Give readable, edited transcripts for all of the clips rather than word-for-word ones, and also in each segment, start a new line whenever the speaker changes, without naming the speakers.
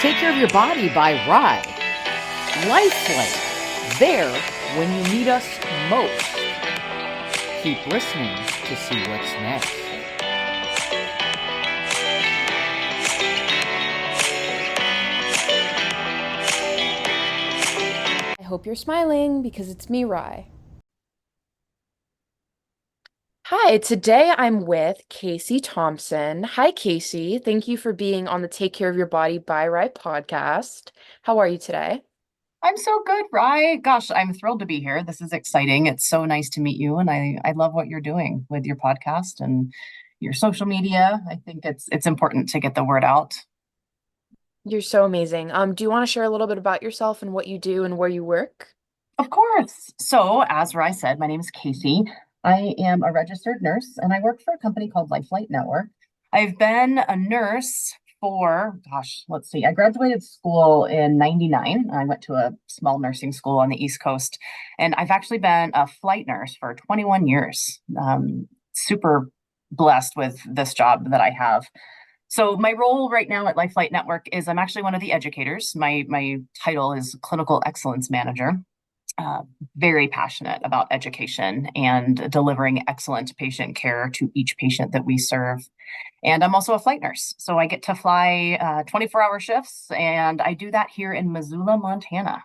Take Care of Your Body by Rye. Lifeline, there when you need us most. Keep listening to see what's next.
I hope you're smiling because it's me, Rye. Hi, today I'm with Casey Thompson. Hi, Casey. Thank you for being on the Take Care of Your Body by Rye podcast. How are you today?
I'm so good, Rye. Gosh, I'm thrilled to be here. This is exciting. It's so nice to meet you, and I love what you're doing with your podcast and your social media. I think it's important to get the word out.
You're so amazing. Do you want to share a little bit about yourself and what you do and where you work?
Of course. So, as Rye said, my name is Casey. I am a registered nurse, and I work for a company called Lifeline Network. I've been a nurse for, gosh, let's see, I graduated school in 99. I went to a small nursing school on the East Coast, and I've actually been a flight nurse for 21 years. Super blessed with this job that I have. So my role right now at Lifeline Network is I'm actually one of the educators. My title is Clinical Excellence Manager. uh, very passionate about education and delivering excellent patient care to each patient that we serve. And I'm also a flight nurse. So I get to fly 24-hour shifts, and I do that here in Missoula, Montana.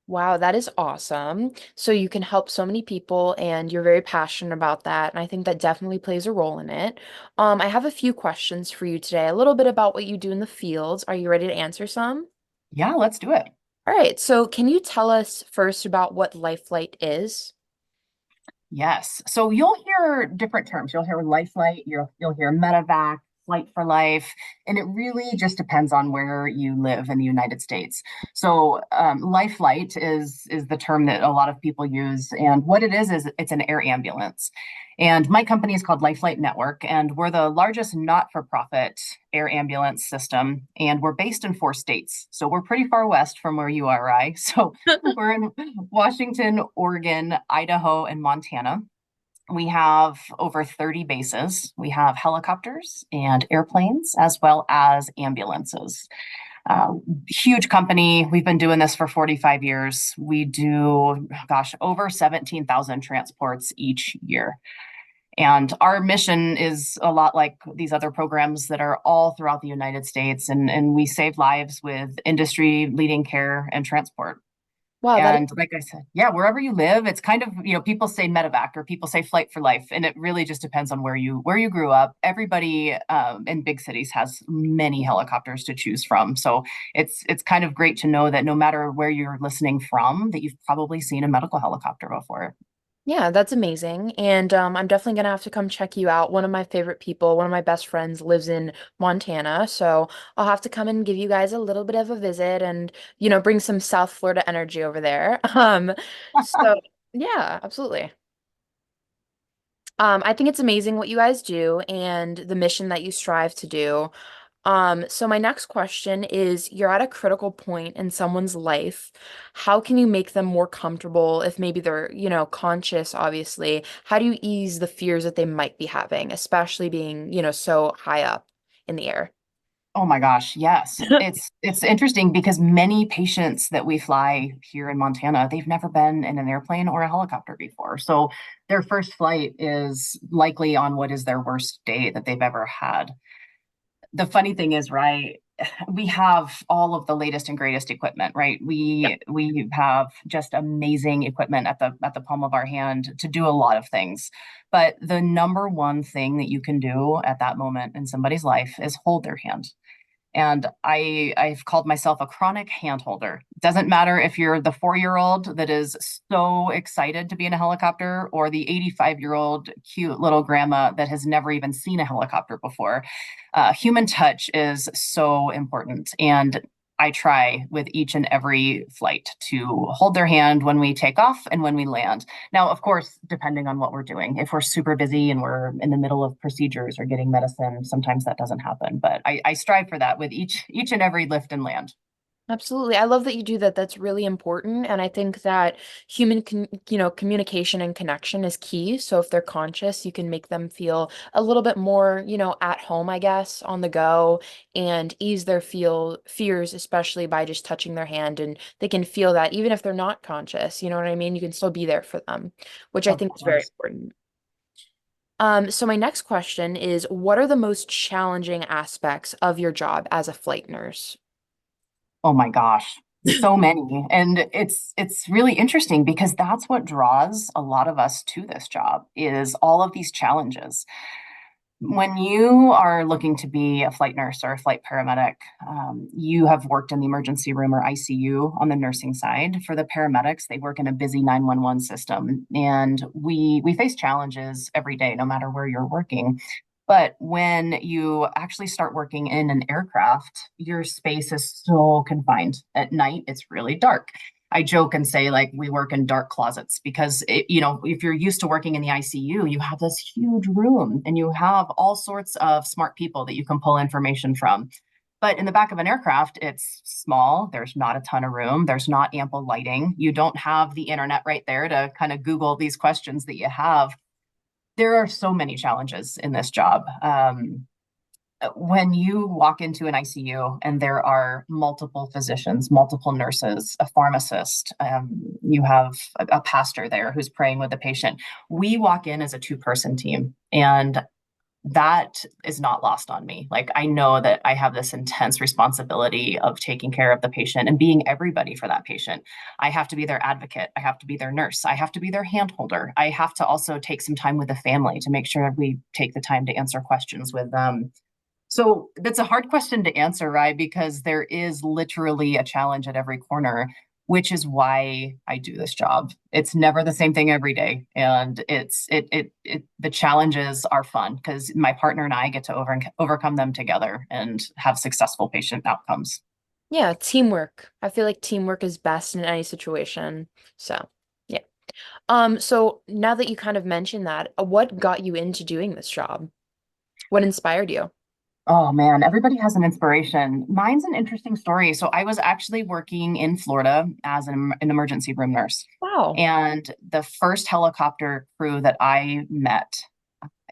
Wow, that is awesome. So you can help so many people and you're very passionate about that. And I think that definitely plays a role in it. I have a few questions for you today, a little bit about what you do in the fields. Are you ready to answer some?
Yeah, let's do it.
All right, so can you tell us first about what Life Flight is?
Yes. So you'll hear different terms. You'll hear life flight, you'll hear medevac, flight for life, and it really just depends on where you live in the United States. So life flight is the term that a lot of people use, and what it is it's an air ambulance. And my company is called Life Flight Network, and we're the largest not-for-profit air ambulance system, and we're based in 4 states. So we're pretty far west from where you are, Rye. So we're in Washington, Oregon, Idaho, and Montana. We have over 30 bases. We have helicopters and airplanes, as well as ambulances. Huge company. We've been doing this for 45 years. We do, gosh, over 17,000 transports each year. And our mission is a lot like these other programs that are all throughout the United States. And we save lives with industry leading care and transport.
Wow, that
And like I said, yeah, wherever you live, it's kind of, people say medevac or people say flight for life, and it really just depends on where you grew up. Everybody in big cities has many helicopters to choose from. So it's kind of great to know that no matter where you're listening from, that you've probably seen a medical helicopter before.
Yeah, that's amazing. And I'm definitely gonna have to come check you out. One of my favorite people, one of my best friends lives in Montana. So I'll have to come and give you guys a little bit of a visit and, bring some South Florida energy over there. So yeah, absolutely. I think it's amazing what you guys do and the mission that you strive to do. So my next question is, you're at a critical point in someone's life. How can you make them more comfortable if maybe they're, conscious, obviously? How do you ease the fears that they might be having, especially being, so high up in the air?
Oh my gosh, yes. It's interesting because many patients that we fly here in Montana, they've never been in an airplane or a helicopter before. So their first flight is likely on what is their worst day that they've ever had. The funny thing is, right, we have all of the latest and greatest equipment, right? We have just amazing equipment at the palm of our hand to do a lot of things. But the number one thing that you can do at that moment in somebody's life is hold their hand. And I've called myself a chronic hand holder. Doesn't matter if you're the 4-year-old that is so excited to be in a helicopter or the 85-year-old cute little grandma that has never even seen a helicopter before. Human touch is so important. And I try with each and every flight to hold their hand when we take off and when we land. Now, of course, depending on what we're doing, if we're super busy and we're in the middle of procedures or getting medicine, sometimes that doesn't happen. But I strive for that with each and every lift and land.
Absolutely. I love that you do that. That's really important. And I think that communication and connection is key. So if they're conscious, you can make them feel a little bit more, at home, I guess, on the go and ease their fears, especially by just touching their hand. And they can feel that even if they're not conscious, you know what I mean? You can still be there for them, which I
Of
think is very
course.
important. So my next question is, what are the most challenging aspects of your job as a flight nurse?
Oh my gosh, so many. And it's really interesting because that's what draws a lot of us to this job is all of these challenges. When you are looking to be a flight nurse or a flight paramedic, you have worked in the emergency room or ICU on the nursing side. For the paramedics, they work in a busy 911 system, and we face challenges every day, no matter where you're working. But when you actually start working in an aircraft, your space is so confined. At night, it's really dark. I joke and say like we work in dark closets because if you're used to working in the ICU, you have this huge room and you have all sorts of smart people that you can pull information from. But in the back of an aircraft, it's small. There's not a ton of room. There's not ample lighting. You don't have the internet right there to kind of Google these questions that you have. There are so many challenges in this job. When you walk into an ICU and there are multiple physicians, multiple nurses, a pharmacist, you have a pastor there who's praying with the patient. We walk in as a two-person team, and that is not lost on me. Like, I know that I have this intense responsibility of taking care of the patient and being everybody for that patient. I have to be their advocate. I have to be their nurse. I have to be their hand holder. I have to also take some time with the family to make sure we take the time to answer questions with them. So that's a hard question to answer, right? Because there is literally a challenge at every corner, which is why I do this job. It's never the same thing every day. And the challenges are fun because my partner and I get to overcome them together and have successful patient outcomes.
Yeah, teamwork. I feel like teamwork is best in any situation. So, yeah. So now that you kind of mentioned that, what got you into doing this job? What inspired you?
Oh man, everybody has an inspiration. Mine's an interesting story. So I was actually working in Florida as an emergency room nurse.
Wow.
And the first helicopter crew that I met,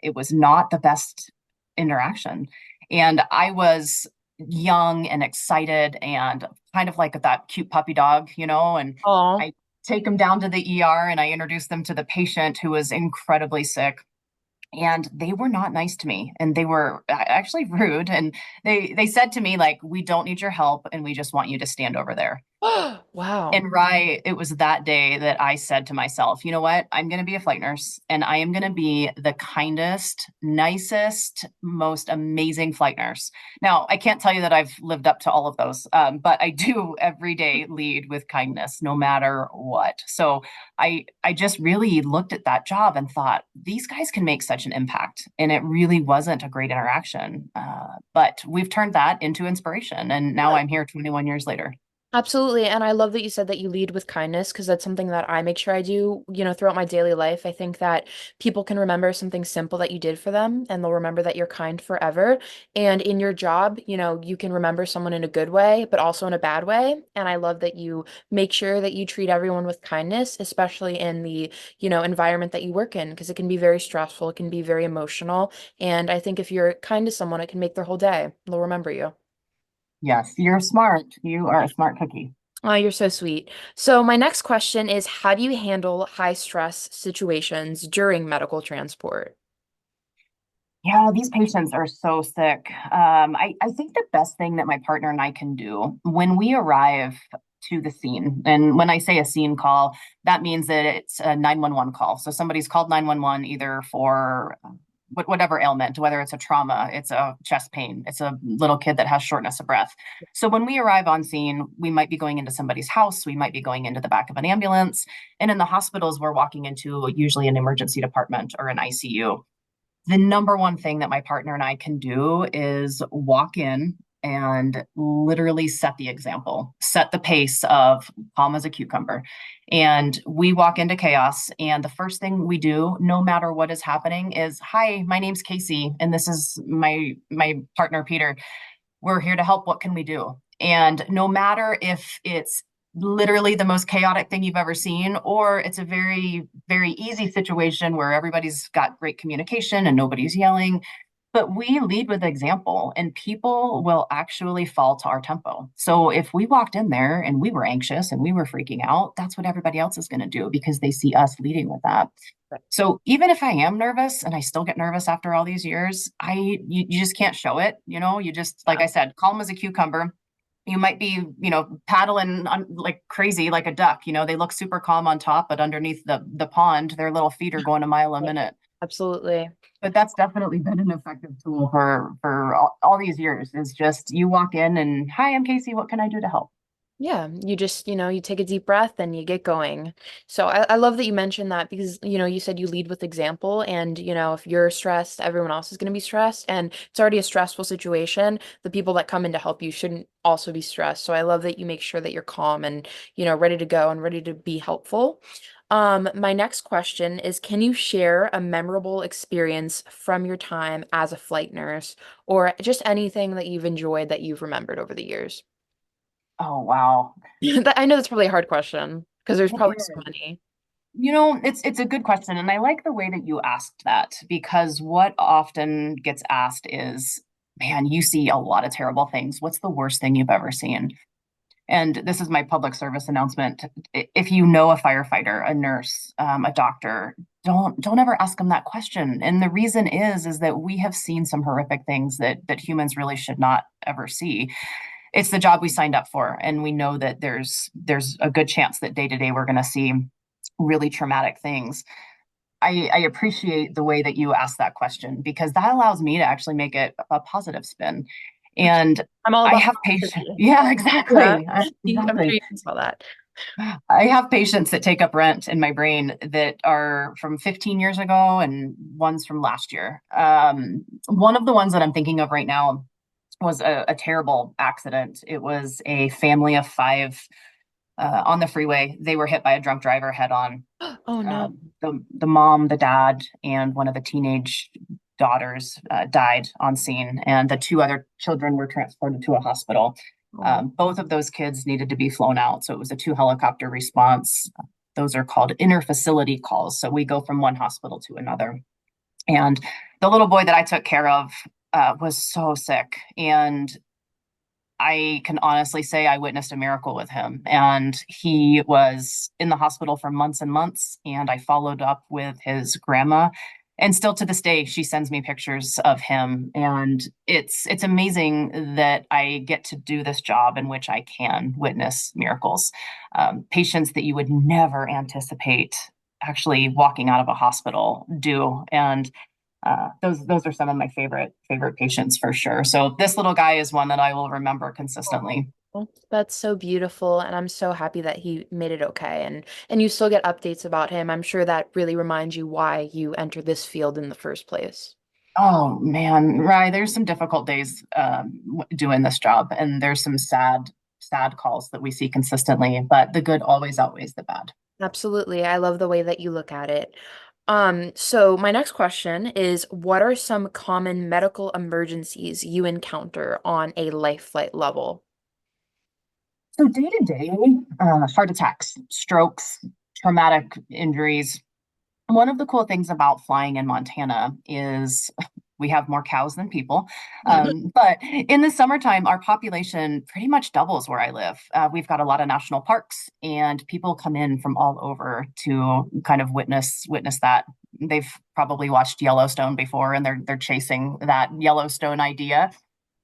it was not the best interaction. And I was young and excited and kind of like that cute puppy dog, and
Oh.
I take them down to the ER and I introduce them to the patient who was incredibly sick, and they were not nice to me, and they were actually rude, and they said to me like, we don't need your help and we just want you to stand over there.
Wow.
And right, it was that day that I said to myself, you know what? I'm going to be a flight nurse and I am going to be the kindest, nicest, most amazing flight nurse. Now, I can't tell you that I've lived up to all of those, but I do every day lead with kindness, no matter what. So I just really looked at that job and thought, these guys can make such an impact. And it really wasn't a great interaction. But we've turned that into inspiration. And now I'm here 21 years later.
Absolutely. And I love that you said that you lead with kindness because that's something that I make sure I do, throughout my daily life. I think that people can remember something simple that you did for them and they'll remember that you're kind forever. And in your job, you can remember someone in a good way, but also in a bad way. And I love that you make sure that you treat everyone with kindness, especially in the, environment that you work in, because it can be very stressful, it can be very emotional. And I think if you're kind to someone, it can make their whole day. They'll remember you.
Yes, you're smart. You are a smart cookie.
Oh, you're so sweet. So my next question is, how do you handle high stress situations during medical transport?
Yeah, these patients are so sick. I think the best thing that my partner and I can do when we arrive to the scene, and when I say a scene call, that means that it's a 911 call. So somebody's called 911 either for whatever ailment, whether it's a trauma, it's a chest pain, it's a little kid that has shortness of breath. So when we arrive on scene, we might be going into somebody's house, we might be going into the back of an ambulance, and in the hospitals, we're walking into usually an emergency department or an ICU. The number one thing that my partner and I can do is walk in and literally set the example, set the pace of calm as a cucumber. And we walk into chaos. And the first thing we do, no matter what is happening, is, hi, my name's Casey, and this is my partner, Peter. We're here to help. What can we do? And no matter if it's literally the most chaotic thing you've ever seen, or it's a very, very easy situation where everybody's got great communication and nobody's yelling, but we lead with example and people will actually fall to our tempo. So if we walked in there and we were anxious and we were freaking out, that's what everybody else is going to do because they see us leading with that. So even if I am nervous and I still get nervous after all these years, you just can't show it. You just, like I said, calm as a cucumber. You might be, paddling like crazy, like a duck. They look super calm on top, but underneath the pond, their little feet are going a mile a minute.
Absolutely.
But that's definitely been an effective tool for all these years. Is just you walk in and, hi, I'm Casey. What can I do to help?
Yeah, you just, you take a deep breath and you get going. So I love that you mentioned that because, you said you lead with example and, if you're stressed, everyone else is going to be stressed and it's already a stressful situation. The people that come in to help you shouldn't also be stressed. So I love that you make sure that you're calm and, ready to go and ready to be helpful. My next question is, can you share a memorable experience from your time as a flight nurse or just anything that you've enjoyed that you've remembered over the years?
Oh, wow.
I know that's probably a hard question because there's
It
probably so
is.
many.
It's a good question, and I like the way that you asked that because what often gets asked is, man, you see a lot of terrible things. What's the worst thing you've ever seen? And this is my public service announcement. If you know a firefighter, a nurse, a doctor, don't ever ask them that question. And the reason is that we have seen some horrific things that humans really should not ever see. It's the job we signed up for, and we know that there's a good chance that day to day we're going to see really traumatic things. I appreciate the way that you asked that question because that allows me to actually make it a positive spin. And
I'm all
I
about
have patience.
positivity.
Yeah,
Yeah.
exactly.
I'm sure
Exactly.
you can spell that.
I have patients that take up rent in my brain that are from 15 years ago and ones from last year. One of the ones that I'm thinking of right now was a terrible accident. It was a family of five on the freeway. They were hit by a drunk driver head on.
Oh no.
The mom, the dad, and one of the teenage daughters died on scene, and the two other children were transported to a hospital.
Oh,
Both of those kids needed to be flown out, so it was a two helicopter response. Those are called inter-facility calls. So we go from one hospital to another. And the little boy that I took care of was so sick, and I can honestly say I witnessed a miracle with him. And he was in the hospital for months and months. And I followed up with his grandma. And still to this day, she sends me pictures of him. And it's amazing that I get to do this job in which I can witness miracles. Patients that you would never anticipate actually walking out of a hospital do. And those are some of my favorite patients for sure. So this little guy is one that I will remember consistently.
well, that's so beautiful, and I'm so happy that he made it okay. And you still get updates about him. I'm sure that really reminds you why you entered this field in the first place.
Oh man, right. There's some difficult days doing this job, and there's some sad calls that we see consistently. But the good always outweighs the bad.
Absolutely. I love the way that you look at it. So my next question is, what are some common medical emergencies you encounter on a life flight level?
So day to day, heart attacks, strokes, traumatic injuries. One of the cool things about flying in Montana is we have more cows than people. But in the summertime, our population pretty much doubles where I live. We've got a lot of national parks, and people come in from all over to kind of witness that. They've probably watched Yellowstone before, and they're chasing that Yellowstone idea.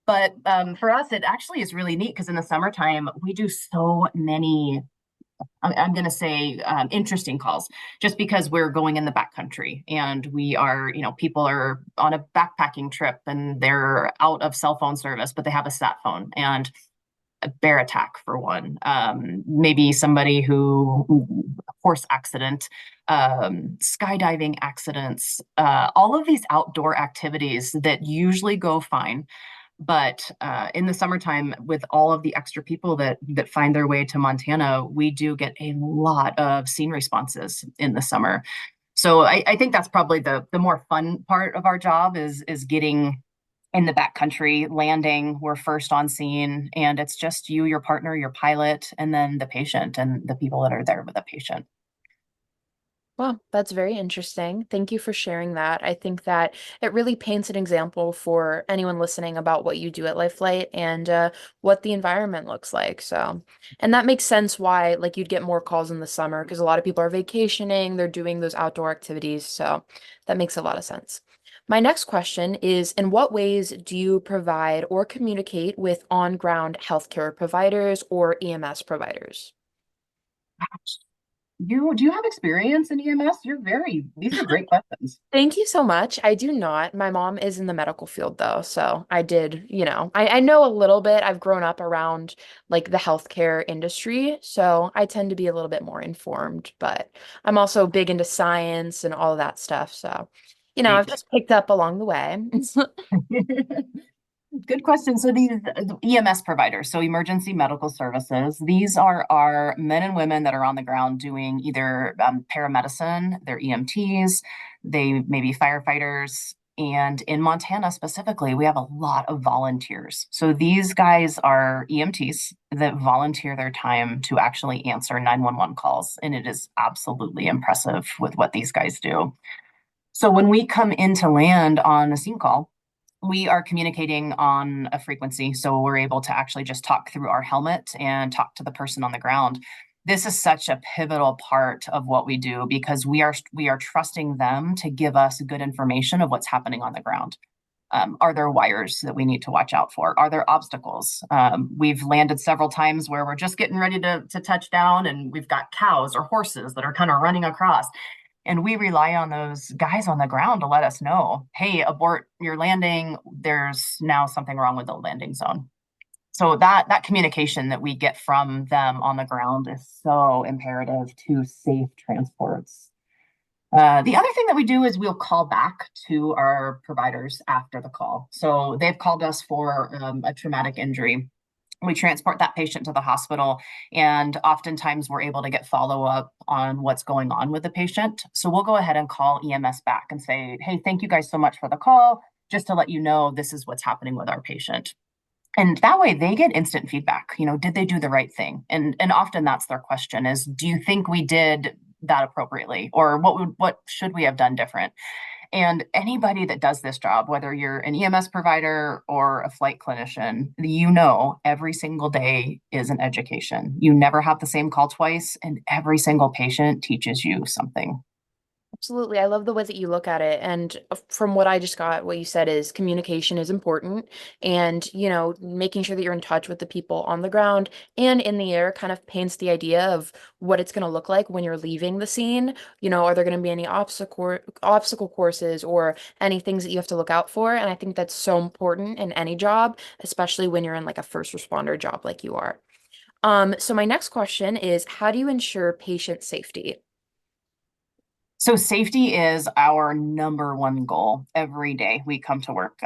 But for us, it actually is really neat because in the summertime, we do so many I'm going to say interesting calls just because we're going in the backcountry and we are, people are on a backpacking trip and they're out of cell phone service, but they have a sat phone and a bear attack for one. Maybe somebody horse accident, skydiving accidents, all of these outdoor activities that usually go fine. But in the summertime, with all of the extra people that find their way to Montana, we do get a lot of scene responses in the summer. So I think that's probably the more fun part of our job is getting in the backcountry landing. We're first on scene, and it's just you, your partner, your pilot, and then the patient and the people that are there with the patient.
Well, that's very interesting. Thank you for sharing that. I think that it really paints an example for anyone listening about what you do at Life Flight and what the environment looks like. So, and that makes sense why like you'd get more calls in the summer because a lot of people are vacationing, they're doing those outdoor activities. So that makes a lot of sense. My next question is, in what ways do you provide or communicate with on-ground healthcare providers or EMS providers?
You do you have experience in EMS? These are great questions.
Thank you so much. I do not. My mom is in the medical field though, so I did, I know a little bit. I've grown up around like the healthcare industry, so I tend to be a little bit more informed, but I'm also big into science and all of that stuff. So, I've
Great.
just picked up along the way.
Good question. So these EMS providers, so emergency medical services, these are our men and women that are on the ground doing either paramedicine, they're EMTs, they may be firefighters. And in Montana specifically, we have a lot of volunteers. So these guys are EMTs that volunteer their time to actually answer 911 calls. And it is absolutely impressive with what these guys do. So when we come into land on a scene call, we are communicating on a frequency. So we're able to actually just talk through our helmet and talk to the person on the ground. This is such a pivotal part of what we do because we are trusting them to give us good information of what's happening on the ground. Are there wires that we need to watch out for? Are there obstacles? We've landed several times where we're just getting ready to touch down and we've got cows or horses that are kind of running across. And we rely on those guys on the ground to let us know, hey, abort your landing. There's now something wrong with the landing zone. So that communication that we get from them on the ground is so imperative to safe transports. The other thing that we do is we'll call back to our providers after the call. So they've called us for a traumatic injury. We transport that patient to the hospital, and oftentimes we're able to get follow up on what's going on with the patient. So we'll go ahead and call EMS back and say, hey, thank you guys so much for the call. Just to let you know, this is what's happening with our patient. And that way they get instant feedback. Did they do the right thing? And often that's their question is, do you think we did that appropriately? Or what should we have done different? And anybody that does this job, whether you're an EMS provider or a flight clinician, every single day is an education. You never have the same call twice, and every single patient teaches you something.
Absolutely. I love the way that you look at it. And from what I just got, what you said is communication is important. And, making sure that you're in touch with the people on the ground and in the air kind of paints the idea of what it's going to look like when you're leaving the scene. Are there going to be any obstacle courses or any things that you have to look out for? And I think that's so important in any job, especially when you're in like a first responder job like you are. So my next question is, how do you ensure patient safety?
So safety is our number one goal every day we come to work.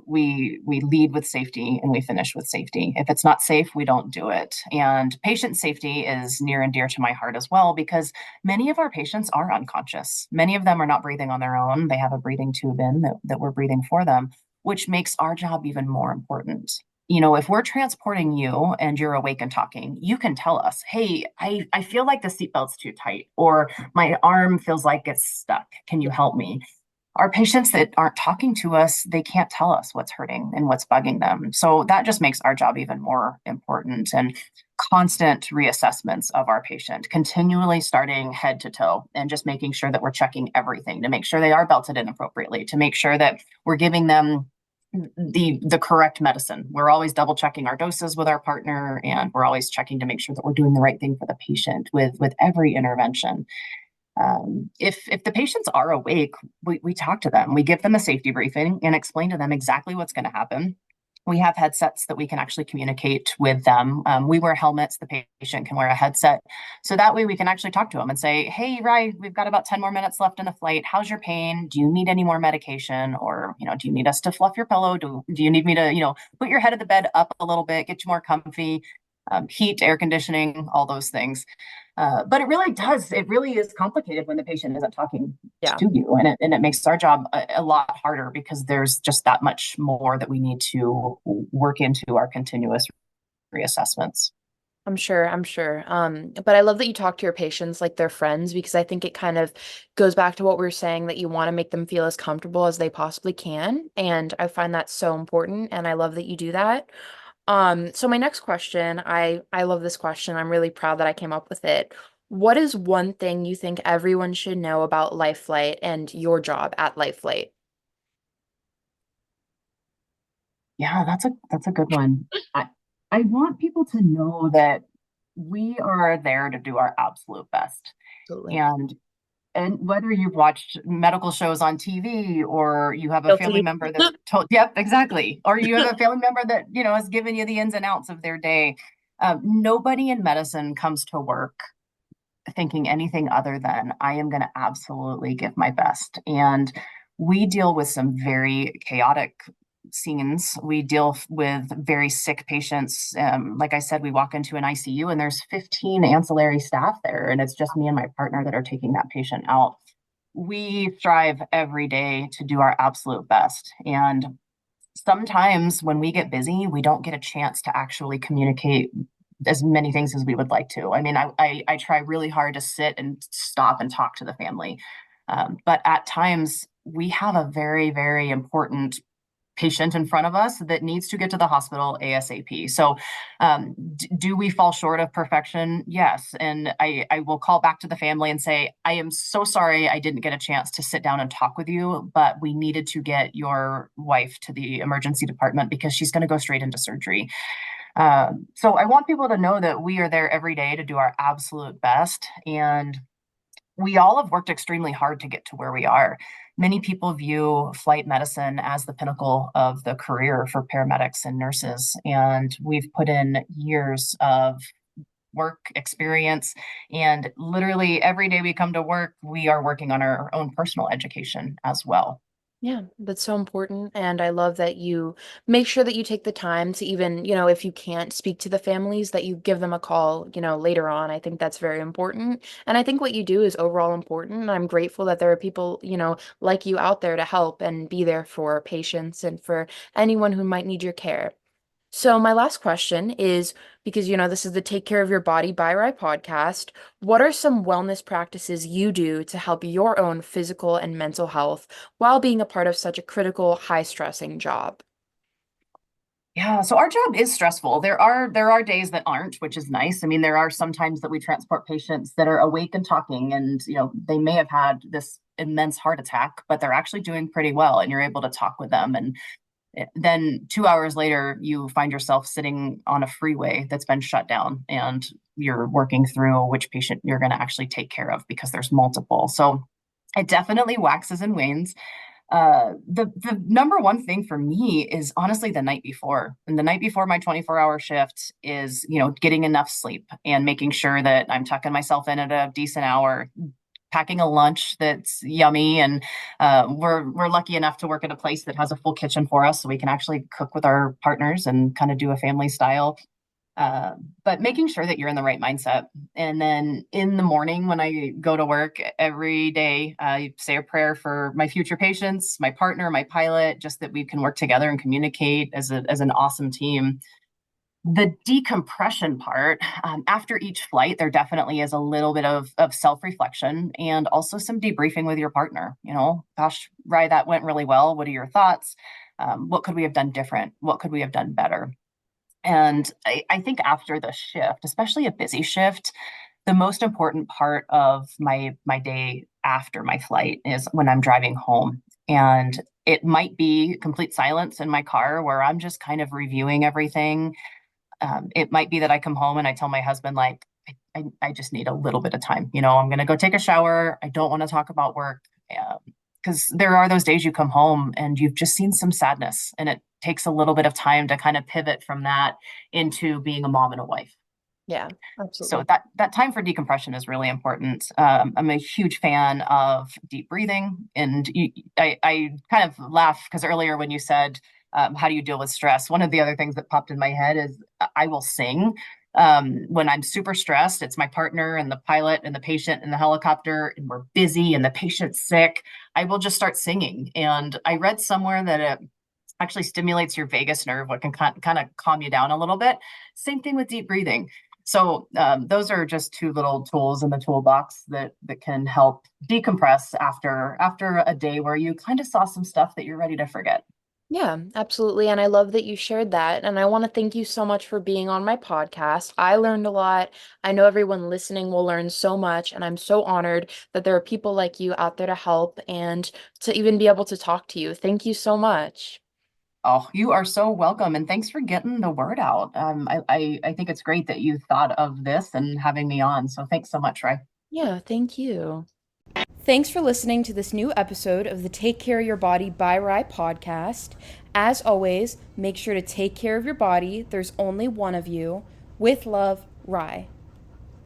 We lead with safety and we finish with safety. If it's not safe, we don't do it. And patient safety is near and dear to my heart as well because many of our patients are unconscious. Many of them are not breathing on their own. They have a breathing tube in that we're breathing for them, which makes our job even more important. If we're transporting you and you're awake and talking, you can tell us, hey, I feel like the seatbelt's too tight, or my arm feels like it's stuck. Can you help me? Our patients that aren't talking to us, they can't tell us what's hurting and what's bugging them. So that just makes our job even more important and constant reassessments of our patient, continually starting head to toe and just making sure that we're checking everything to make sure they are belted in appropriately, to make sure that we're giving them the correct medicine. We're always double checking our doses with our partner, and we're always checking to make sure that we're doing the right thing for the patient with every intervention. If the patients are awake, we talk to them. We give them a safety briefing and explain to them exactly what's going to happen. We have headsets that we can actually communicate with them. We wear helmets. The patient can wear a headset. So that way we can actually talk to them and say, hey, Rye, we've got about 10 more minutes left in the flight. How's your pain? Do you need any more medication? Or, do you need us to fluff your pillow? Do you need me to, put your head of the bed up a little bit, get you more comfy? heat, air conditioning, all those things. But it really is complicated when the patient isn't talking
Yeah.
to you. And it makes our job a lot harder because there's just that much more that we need to work into our continuous reassessments.
I'm sure. But I love that you talk to your patients like they're friends because I think it kind of goes back to what we were saying that you want to make them feel as comfortable as they possibly can. And I find that so important, and I love that you do that. So my next question, I love this question. I'm really proud that I came up with it. What is one thing you think everyone should know about Life Flight and your job at Life Flight?
Yeah, that's a good one. I want people to know that we are there to do our absolute best.
Absolutely.
And whether you've watched medical shows on TV or you have a family
Guilty.
member that's told, yep, exactly. Or you have a family member that, has given you the ins and outs of their day. Nobody in medicine comes to work thinking anything other than I am going to absolutely give my best. And we deal with some very chaotic scenes. We deal with very sick patients. Like I said, we walk into an ICU and there's 15 ancillary staff there, and it's just me and my partner that are taking that patient out. We strive every day to do our absolute best. And sometimes when we get busy, we don't get a chance to actually communicate as many things as we would like to. I mean, I try really hard to sit and stop and talk to the family. But at times we have a very, very important patient in front of us that needs to get to the hospital ASAP. So, do we fall short of perfection? Yes. And I will call back to the family and say, I am so sorry I didn't get a chance to sit down and talk with you, but we needed to get your wife to the emergency department because she's going to go straight into surgery. So I want people to know that we are there every day to do our absolute best. And we all have worked extremely hard to get to where we are. Many people view flight medicine as the pinnacle of the career for paramedics and nurses. And we've put in years of work experience. And literally every day we come to work, we are working on our own personal education as well.
Yeah, that's so important. And I love that you make sure that you take the time to even, if you can't speak to the families, that you give them a call, later on. I think that's very important. And I think what you do is overall important. And I'm grateful that there are people, like you out there to help and be there for patients and for anyone who might need your care. So my last question is because this is the Take Care of Your Body by Rye podcast. What are some wellness practices you do to help your own physical and mental health while being a part of such a critical, high-stressing job?
Yeah, so our job is stressful. There are days that aren't, which is nice. I mean, there are some times that we transport patients that are awake and talking, and they may have had this immense heart attack, but they're actually doing pretty well, and you're able to talk with them. And then 2 hours later, you find yourself sitting on a freeway that's been shut down, and you're working through which patient you're going to actually take care of because there's multiple. So it definitely waxes and wanes. The number one thing for me is honestly the night before. And the night before my 24-hour shift is, getting enough sleep and making sure that I'm tucking myself in at a decent hour, packing a lunch that's yummy. And we're lucky enough to work at a place that has a full kitchen for us, so we can actually cook with our partners and kind of do a family style. But making sure that you're in the right mindset. And then in the morning when I go to work every day, I say a prayer for my future patients, my partner, my pilot, just that we can work together and communicate as an awesome team. The decompression part, after each flight, there definitely is a little bit of self-reflection and also some debriefing with your partner. Gosh, Rye, that went really well. What are your thoughts? What could we have done different? What could we have done better? And I think after the shift, especially a busy shift, the most important part of my day after my flight is when I'm driving home. And it might be complete silence in my car where I'm just kind of reviewing everything. It might be that I come home and I tell my husband, like, I just need a little bit of time. I'm going to go take a shower. I don't want to talk about work. Because there are those days you come home and you've just seen some sadness, and it takes a little bit of time to kind of pivot from that into being a mom and a wife.
Yeah,
So
absolutely.
that time for decompression is really important. I'm a huge fan of deep breathing, and I kind of laugh because earlier when you said, how do you deal with stress? One of the other things that popped in my head is I will sing. When I'm super stressed, it's my partner and the pilot and the patient in the helicopter, and we're busy and the patient's sick. I will just start singing. And I read somewhere that it actually stimulates your vagus nerve, what can kind of calm you down a little bit. Same thing with deep breathing. So those are just two little tools in the toolbox that can help decompress after a day where you kind of saw some stuff that you're ready to forget.
Yeah, absolutely. And I love that you shared that. And I want to thank you so much for being on my podcast. I learned a lot. I know everyone listening will learn so much. And I'm so honored that there are people like you out there to help and to even be able to talk to you. Thank you so much.
Oh, you are so welcome, and thanks for getting the word out. I think it's great that you thought of this and having me on. So thanks so much, Ray.
Yeah, thank you. Thanks for listening to this new episode of the Take Care of Your Body by Rye podcast. As always, make sure to take care of your body. There's only one of you. With love, Rye.